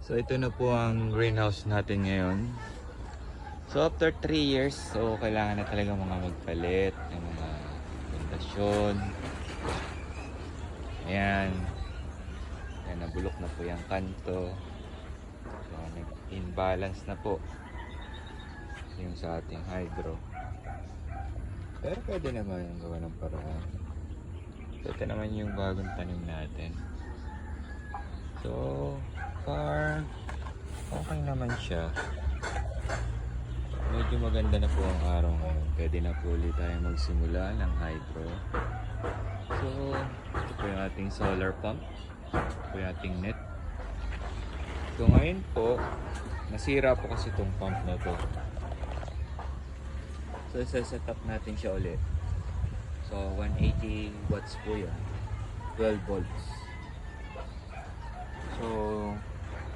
So ito na po ang greenhouse natin ngayon. So after 3 years, so kailangan na talaga mga magpalit ng mga pundasyon. Ayan. Ayan, nabulok na po yung kanto. So nag-imbalance na po yung sa ating hydro. Pero pwede naman yung gawa ng paraan. So ito naman yung bagong tanim natin. So far, okay naman siya. Medyo maganda na po ang araw ngayon. Pwede na po ulit tayo magsimula ng hydro. So ito po yung ating solar pump. Ito po yung ating net. So ngayon po, nasira po kasi itong pump na to. So set up natin siya ulit. So 180 watts po yan. 12 volts. So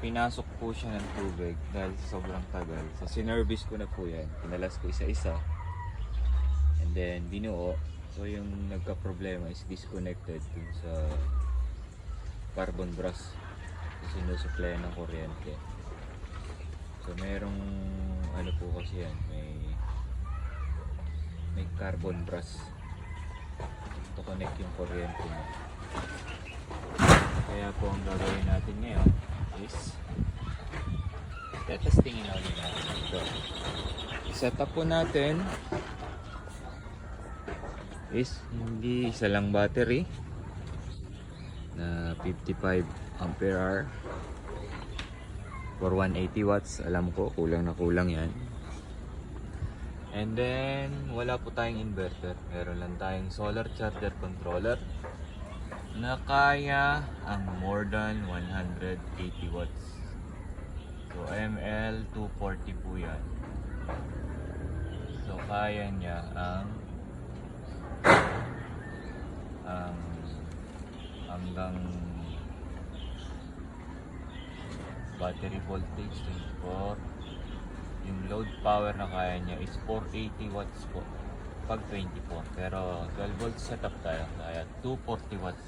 pinasok po siya ng tubig dahil sobrang tagal. So sinervice ko na po yan. Pinalas ko isa-isa. And then binuo. So yung nagka-problema is disconnected dun sa carbon brush. So sinusupply ng kuryente. So merong ano po kasi yan. May carbon brush to connect yung kuryente niya. Kaya po ang gagawin natin ngayon is testingin na ulit natin ito. I-set up po natin is hindi isa lang battery na 55 ampere hour for 180 watts. Alam ko kulang na kulang yan. And then wala po tayong inverter, meron lang tayong solar charger controller na kaya ang more than 180 watts. So ML 240 po yan. So kaya niya ang hanggang battery voltage 24. Yung load power na kaya niya is 480 watts po pag 24. Pero 12 volts setup tayo, kaya 240 watts.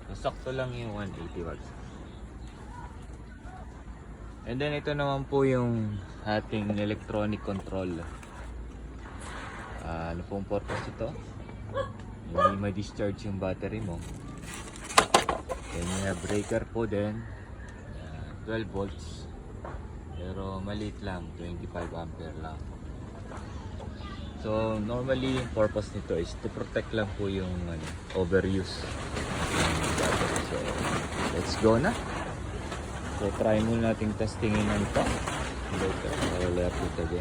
So sakto lang yung 180 watts. And then ito naman po yung ating electronic control. Ano pong purpose ito? Hindi ma-discharge yung battery mo. Then you have breaker po din, 12 volts. Pero maliit lang, 25 ampere lang. So normally yung purpose nito is to protect lang po yung overuse. So let's go na. So try muna nating testingin ng ito. Later, wala po tayo.